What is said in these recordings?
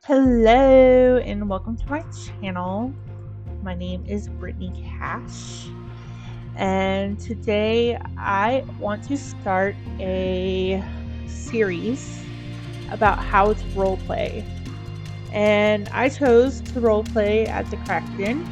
Hello and welcome to my channel. My name is Brittany Cash, and today I want to start a series about how to roleplay. And I chose to roleplay at the Kraken.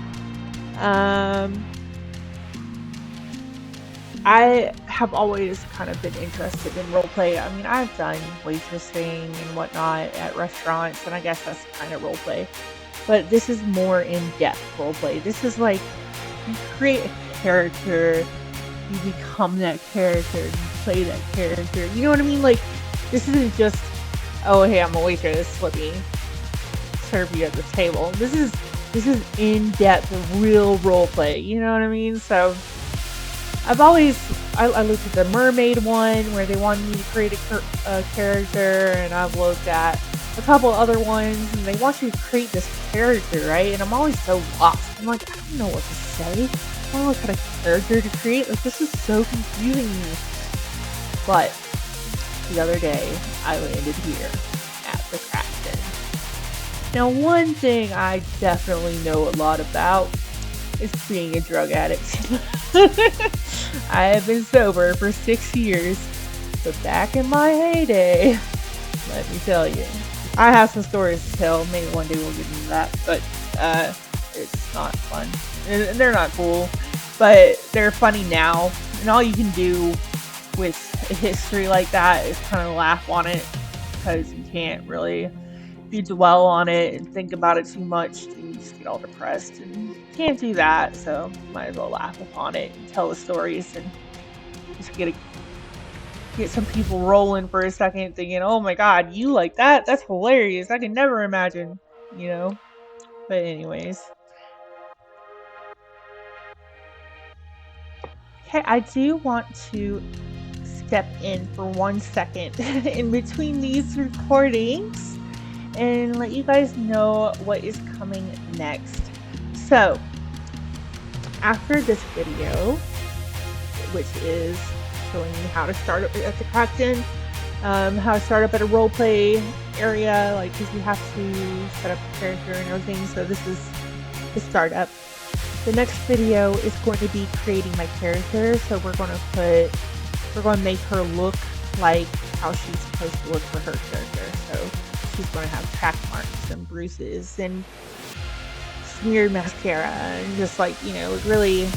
I have always kind of been interested in roleplay. I mean, I've done waitressing and whatnot at restaurants, and I guess that's kind of roleplay. But this is more in-depth roleplay. This is like you create a character, you become that character, you play that character. You know what I mean? Like, this isn't just, oh hey, I'm a waitress, let me serve you at the table. This is in-depth, real roleplay. You know what I mean? So I looked at the mermaid one where they wanted me to create a character, and I've looked at a couple other ones and they want you to create this character, right? And I'm always so lost. I'm like, I don't know what to say. I don't know what kind of character to create. Like, this is so confusing me. But the other day, I landed here at the Kraken. Now, one thing I definitely know a lot about is being a drug addict. I have been sober for 6 years, but back in my heyday, let me tell you, I have some stories to tell. Maybe one day we'll get into that, but it's not fun. And they're not cool, but they're funny now. And all you can do with a history like that is kind of laugh on it, because you can't really, if you dwell on it and think about it too much, then you just get all depressed, and you can't do that. So might as well laugh upon it and tell the stories and just get some people rolling for a second, thinking, oh my god, you like that? That's hilarious. I can never imagine, you know? But anyways. Okay, I do want to step in for 1 second in between these recordings and let you guys know what is coming next. So, after this video, which is showing you how to start up at the Kraken, how to start up at a roleplay area, like, because you have to set up a character and everything. So this is the startup. The next video is going to be creating my character. So we're going to make her look like how she's supposed to look for her character. So she's going to have track marks and bruises and smeared mascara and just, like, you know, really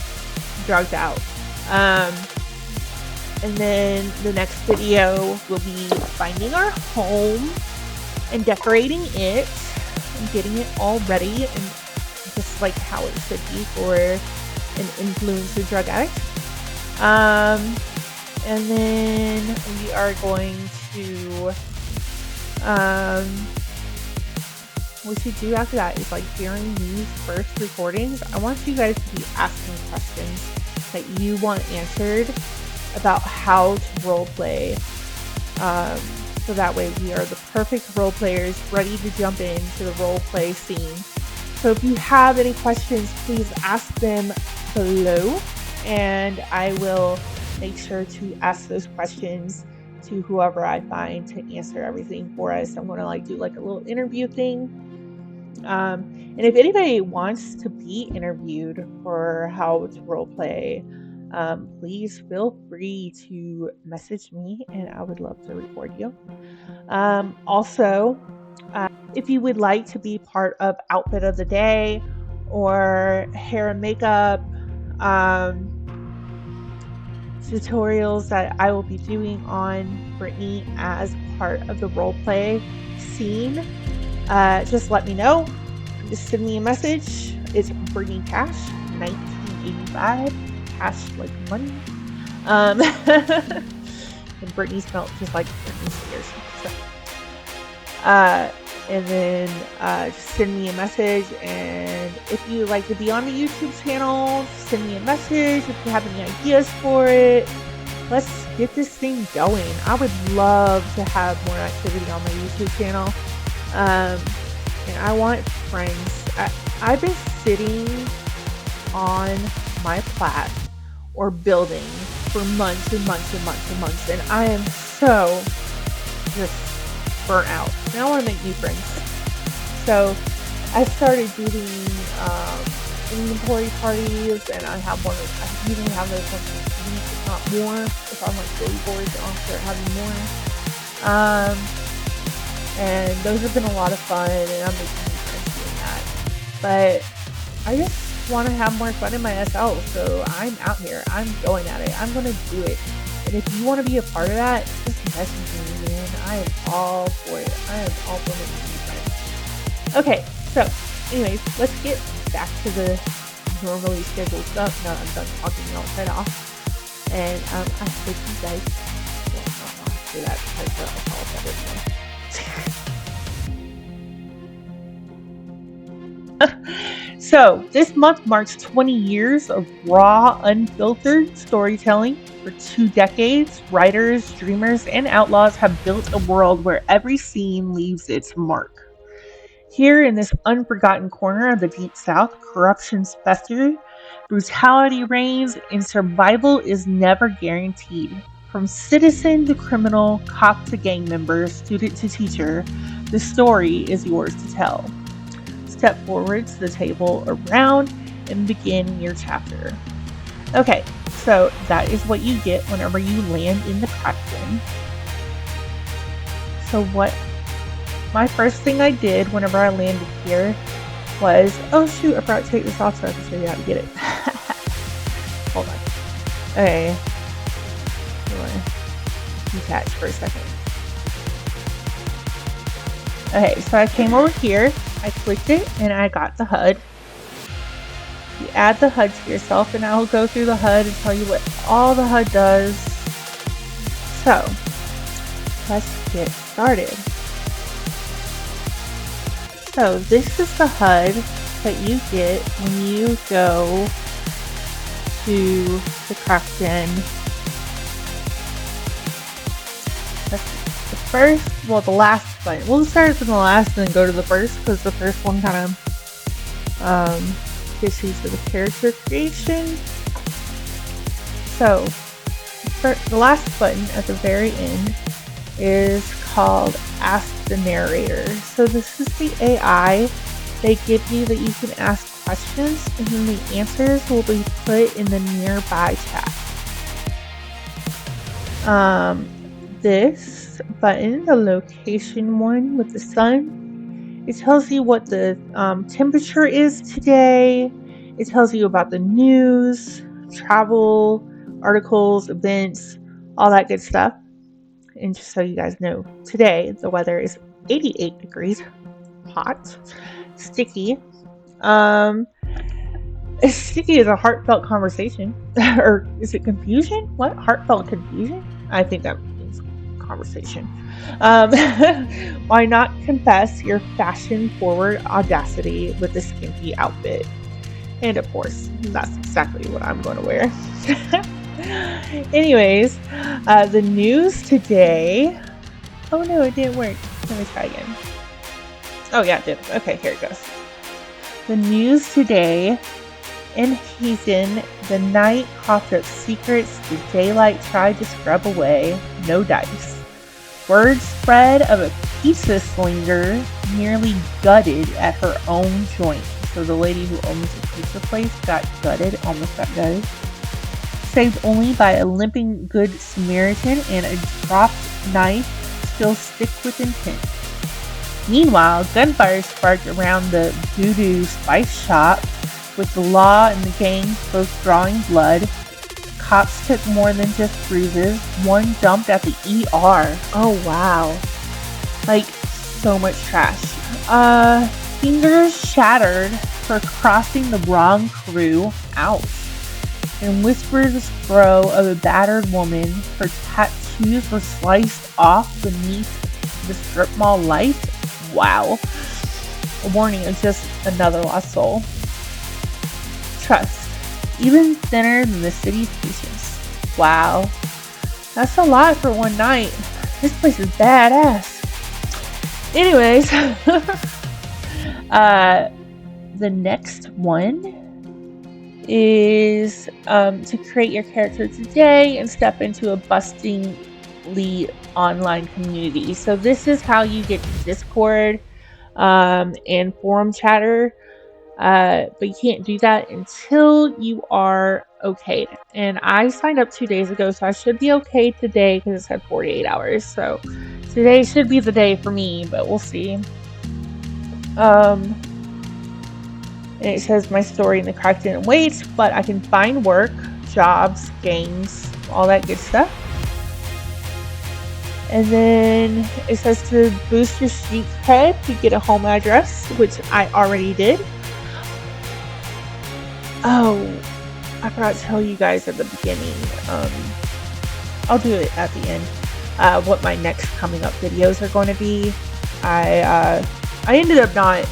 drugged out. And then the next video will be finding our home and decorating it and getting it all ready, and just like how it should be for an influencer drug addict. And then we are going to, what we do after that is, like, during these first recordings, I want you guys to be asking questions that you want answered about how to roleplay, so that way we are the perfect role players ready to jump into the roleplay scene. So if you have any questions, please ask them below, and I will make sure to ask those questions to whoever I find to answer everything for us. I'm going to, like, do like a little interview thing. And if anybody wants to be interviewed for how to roleplay, please feel free to message me, and I would love to record you. Also, if you would like to be part of Outfit of the Day or hair and makeup tutorials that I will be doing on Brittany as part of the roleplay scene, just let me know. Just send me a message. It's Brittany Cash 1985. Cash like money. And Brittany spelled just like Britney Spears. So, and then just send me a message. And if you like to be on the YouTube channel, send me a message. If you have any ideas for it, let's get this thing going. I would love to have more activity on my YouTube channel. And I want friends. I've been sitting on my plat or building for months and months and months and months, and I am so just burnt out. And I want to make new friends. So I started doing inventory parties, and I have one. I usually have those once a week, if not more. If I'm like really bored, I'll start having more. Um, and those have been a lot of fun, and I'm making new friends doing that. But I just want to have more fun in my SL, so I'm out here. I'm going at it. I'm going to do it. And if you want to be a part of that, just message me, man. I am all for it. I am all for making new friends. Okay, so anyways, let's get back to the normally scheduled stuff. Now I'm done talking y'all right off. And I hope you guys don't say that because I'll tell us everything. So this month marks 20 years of raw, unfiltered storytelling. For 2 decades, writers, dreamers, and outlaws have built a world where every scene leaves its mark. Here in this unforgotten corner of the Deep South, corruption's festered, brutality reigns, and survival is never guaranteed. From citizen to criminal, cop to gang member, student to teacher, the story is yours to tell. Step forward to the table around and begin your chapter. Okay, so that is what you get whenever you land in the Kraken. So my first thing I did whenever I landed here was, oh shoot, I forgot to take this off so I can show you how to get it. Hold on. Okay. I'm going to detach for a second. Okay, so I came over here, I clicked it, and I got the HUD. You add the HUD to yourself, and I will go through the HUD and tell you what all the HUD does. So, let's get started. So, this is the HUD that you get when you go to the Kraken. The last button. We'll start from the last and then go to the first, because the first one kind of gets you to the character creation. So, the last button at the very end is called Ask the Narrator. So this is the AI they give you that you can ask questions, and then the answers will be put in the nearby chat. This button, the location one with the sun, it tells you what the temperature is today. It tells you about the news, travel, articles, events, all that good stuff. And just so you guys know, today the weather is 88 degrees, hot, sticky. Sticky is a heartfelt conversation. Or is it confusion? What? Heartfelt confusion? I think that means conversation. Why not confess your fashion-forward audacity with the skimpy outfit? And of course, that's exactly what I'm going to wear. Anyways, the news today. Oh no, it didn't work. Let me try again. Oh yeah, it did. Okay, here it goes. The news today. In Hazen, the night coughed up secrets the daylight tried to scrub away. No dice. Word spread of a pizza slinger nearly gutted at her own joint. So the lady who owns the pizza place got gutted, almost got gutted. Saved only by a limping good Samaritan and a dropped knife still stick with intent. Meanwhile, gunfire sparked around the Voodoo Spice Shop, with the law and the gang both drawing blood. Cops took more than just bruises. One jumped at the ER. Oh wow. Like, so much trash. Fingers shattered for crossing the wrong crew. Ouch. And whispers grow of a battered woman. Her tattoos were sliced off beneath the strip mall lights. Wow. A warning of just another lost soul. Trust, even thinner than the city's patience. Wow. That's a lot for one night. This place is badass. Anyways, the next one is to create your character today and step into a bustingly online community. So this is how you get to Discord. and forum chatter. But you can't do that until you are okayed. And I signed up 2 days ago, so I should be okay today because it said 48 hours. So today should be the day for me, but we'll see. And it says my story in the crack didn't wait, but I can find work, jobs, games, all that good stuff. And then it says to boost your street cred, to get a home address, which I already did. Oh, I forgot to tell you guys at the beginning. I'll do it at the end. What my next coming up videos are going to be. I ended up not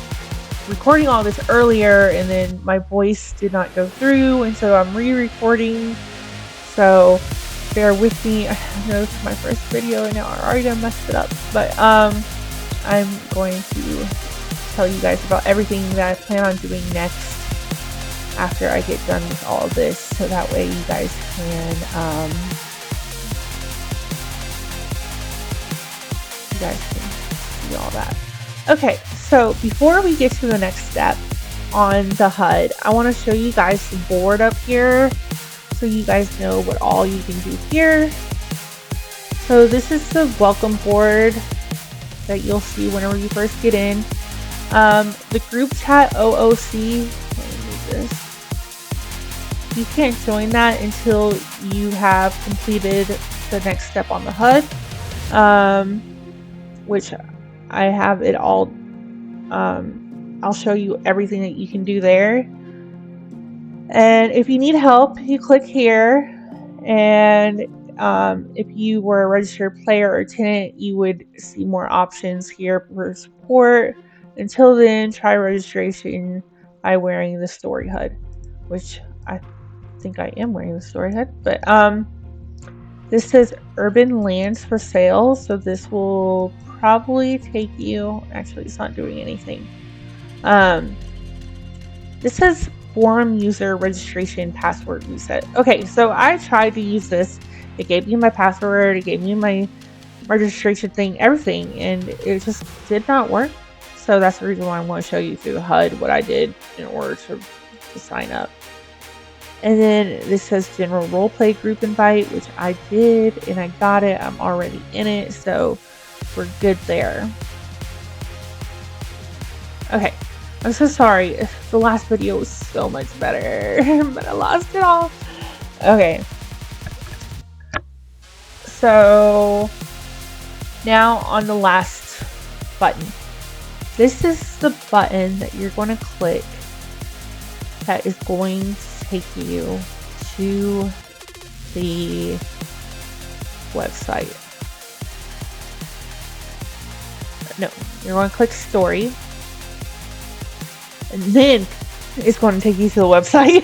recording all this earlier, and then my voice did not go through, and so I'm re-recording. So bear with me. I know this is my first video, and I already done messed it up. But I'm going to tell you guys about everything that I plan on doing next after I get done with all of this, so that way you guys can see all that. Okay, so before we get to the next step on the HUD, I want to show you guys the board up here so you guys know what all you can do here. So this is the welcome board that you'll see whenever you first get in. The group chat OOC, let me move this. You can't join that until you have completed the next step on the HUD, which I have it all. I'll show you everything that you can do there. And if you need help, you click here. And if you were a registered player or tenant, you would see more options here for support. Until then, try registration by wearing the story HUD, which I think I am wearing the story HUD. But this says urban lands for sale, so this will probably take you, actually it's not doing anything. This says forum user registration password reset. Okay, so I tried to use this. It gave me my password, it gave me my registration thing, everything, and it just did not work. So that's the reason why I want to show you through the HUD what I did in order to sign up. And then this says general roleplay group invite, which I did and I got it. I'm already in it, so we're good there. Okay, I'm so sorry. The last video was so much better, but I lost it all. Okay. So now on the last button. This is the button that you're going to click that is going to take you to the website. No, you're going to click story, and then it's going to take you to the website.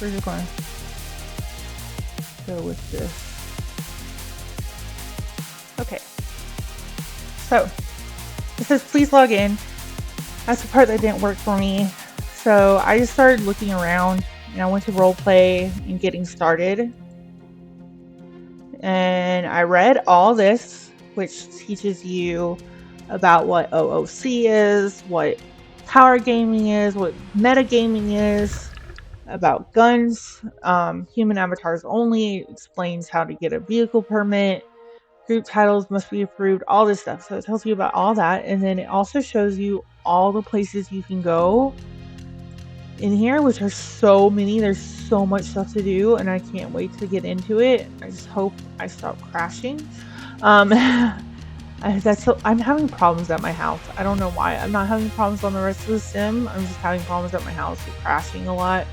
We're just going to go with this. Okay, so it says please log in. That's the part that didn't work for me. So I just started looking around, and I went to roleplay and getting started. And I read all this, which teaches you about what OOC is, what power gaming is, what metagaming is, about guns, human avatars only, explains how to get a vehicle permit, group titles must be approved, all this stuff. So it tells you about all that, and then it also shows you all the places you can go in here, which are so many. There's so much stuff to do, and I can't wait to get into it. I just hope I stop crashing. I'm having problems at my house. I don't know why. I'm not having problems on the rest of the sim. I'm just having problems at my house with crashing a lot.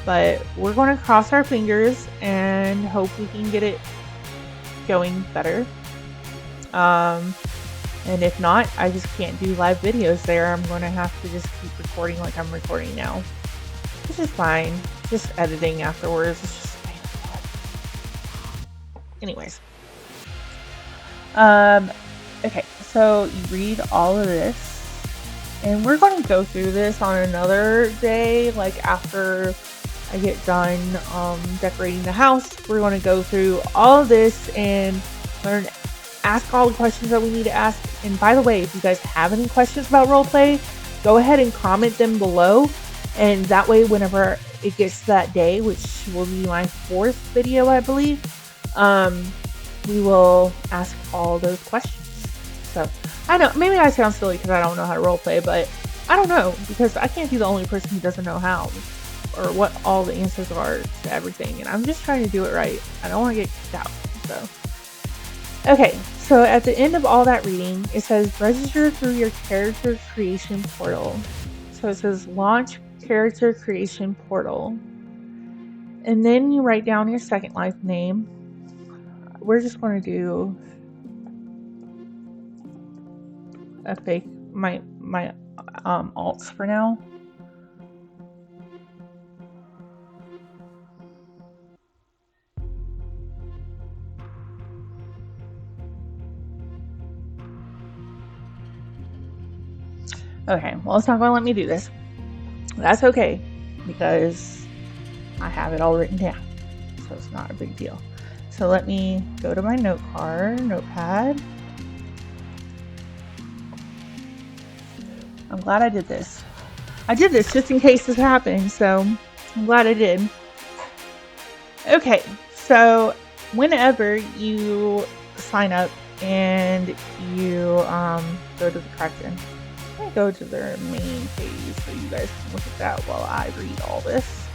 But we're going to cross our fingers and hope we can get it going better. And if not, I just can't do live videos there. I'm going to have to just keep recording like I'm recording now, which is fine. Just editing afterwards. It's just pain in the butt. Anyways. Okay, so you read all of this, and we're going to go through this on another day, like after I get done decorating the house, we're going to go through all of this and learn, ask all the questions that we need to ask. And by the way, if you guys have any questions about roleplay, go ahead and comment them below. And that way, whenever it gets to that day, which will be my 4th video, I believe, we will ask all those questions. So, I know, maybe I sound silly because I don't know how to roleplay, but I don't know, because I can't be the only person who doesn't know how or what all the answers are to everything. And I'm just trying to do it right. I don't want to get kicked out. So, okay. So at the end of all that reading, it says register through your character creation portal. So it says launch character creation portal. And then you write down your Second Life name. We're just going to do a fake, my alts for now. Okay, well, it's not going to let me do this. That's okay, because I have it all written down, so it's not a big deal. So let me go to my notepad. I'm glad I did this. I did this just in case this happened, so I'm glad I did. Okay, so whenever you sign up and you go to the Kraken, I'm going to go to their main page so you guys can look at that while I read all this.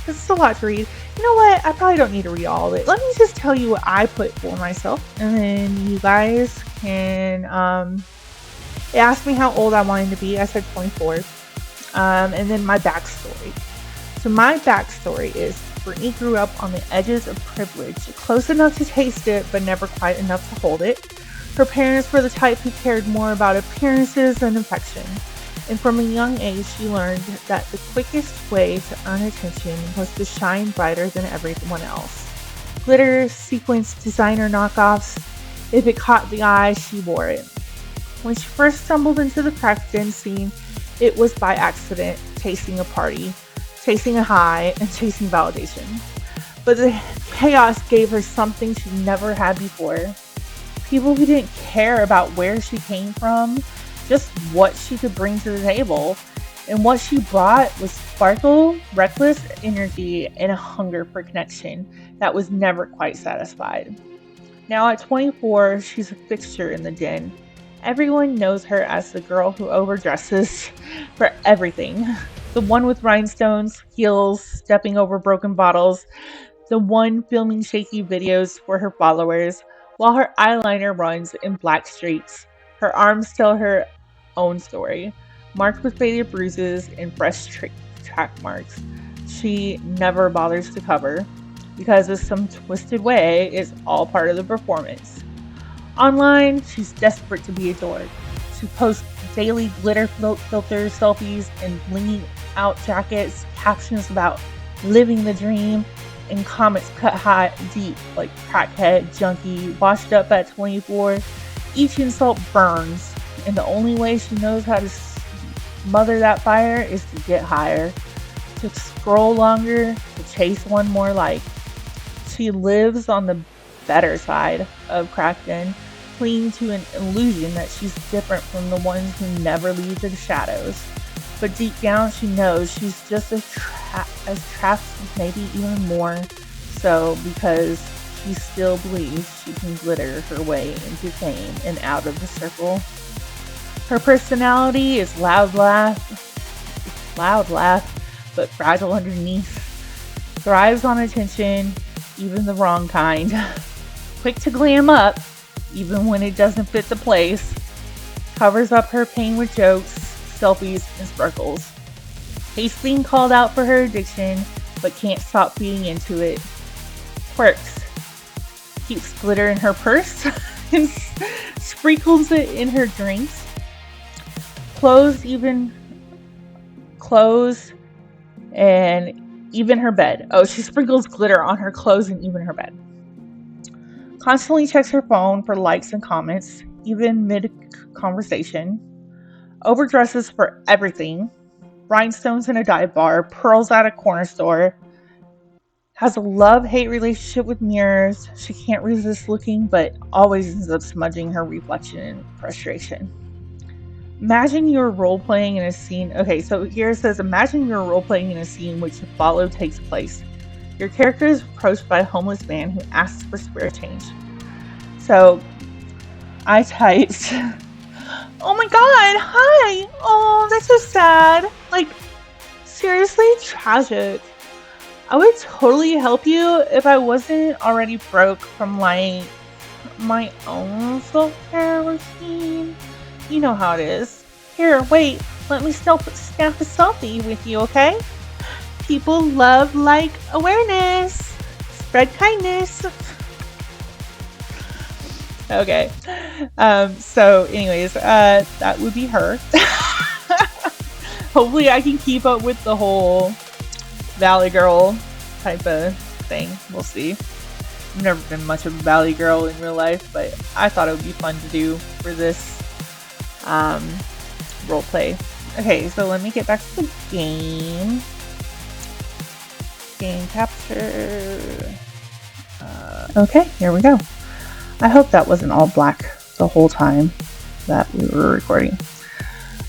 It's a lot to read. You know what? I probably don't need to read all of it. Let me just tell you what I put for myself, and then you guys can it asked me how old I wanted to be. I said 24. And then my backstory. So my backstory is Brittany grew up on the edges of privilege, close enough to taste it, but never quite enough to hold it. Her parents were the type who cared more about appearances than affection. And from a young age, she learned that the quickest way to earn attention was to shine brighter than everyone else. Glitter, sequins, designer knockoffs. If it caught the eye, she wore it. When she first stumbled into the Crackden scene, it was by accident, tasting a party, chasing a high, and chasing validation. But the chaos gave her something she never had before. People who didn't care about where she came from, just what she could bring to the table. And what she brought was sparkle, reckless energy, and a hunger for connection that was never quite satisfied. Now at 24, she's a fixture in the den. Everyone knows her as the girl who overdresses for everything. The one with rhinestones, heels, stepping over broken bottles. The one filming shaky videos for her followers, while her eyeliner runs in black streaks. Her arms tell her own story, marked with faded bruises and fresh track marks. She never bothers to cover, because in some twisted way, it's all part of the performance. Online, she's desperate to be adored. She posts daily glitter filter selfies and blinging out jackets, captions about living the dream, and comments cut high deep like crackhead, junkie, washed up at 24. Each insult burns, and the only way she knows how to smother that fire is to get higher, to scroll longer, to chase one more like. She lives on the better side of Crackden, clinging to an illusion that she's different from the ones who never leave the shadows. But deep down she knows she's just as trapped, maybe even more so, because she still believes she can glitter her way into fame and out of the circle. Her personality is loud laugh, but fragile underneath. Thrives on attention, even the wrong kind. Quick to glam up, even when it doesn't fit the place. Covers up her pain with jokes, selfies, and sparkles. Hates being called out for her addiction, but can't stop feeding into it. Quirks. Keeps glitter in her purse and sprinkles it in her drinks. Clothes and even her bed. Oh, she sprinkles glitter on her clothes and even her bed. Constantly checks her phone for likes and comments, even mid-conversation. Overdresses for everything. Rhinestones in a dive bar, pearls at a corner store. Has a love-hate relationship with mirrors. She can't resist looking, but always ends up smudging her reflection in frustration. Imagine you're role-playing in a scene. Okay, so here it says, imagine you're role-playing in a scene which follow takes place. Your character is approached by a homeless man who asks for spare change. So I typed, oh my god, hi! Oh, that's so sad. Like, seriously, tragic. I would totally help you if I wasn't already broke from like my own self-care routine. You know how it is. Here, wait, let me snap a selfie with you, okay? People love like awareness. Spread kindness. Okay. So anyways, that would be her. Hopefully I can keep up with the whole Valley Girl type of thing. We'll see. I've never been much of a Valley Girl in real life, but I thought it would be fun to do for this role play. Okay, so let me get back to the game. Game capture. Okay, here we go. I hope that wasn't all black the whole time that we were recording.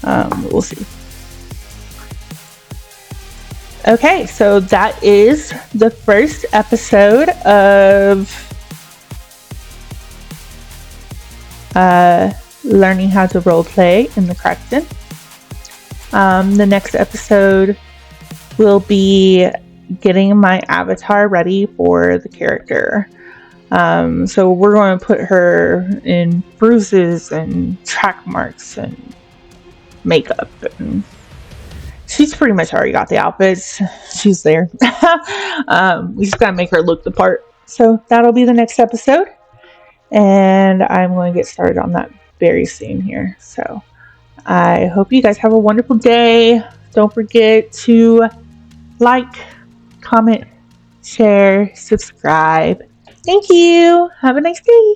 We'll see. Okay, so that is the first episode of learning how to roleplay in the Kraken. The next episode will be getting my avatar ready for the character. So we're going to put her in bruises and track marks and makeup, and she's pretty much already got the outfits. She's there. We just gotta make her look the part. So that'll be the next episode, and I'm going to get started on that very soon here. So I hope you guys have a wonderful day. Don't forget to like, comment, share, subscribe. Thank you. Have a nice day.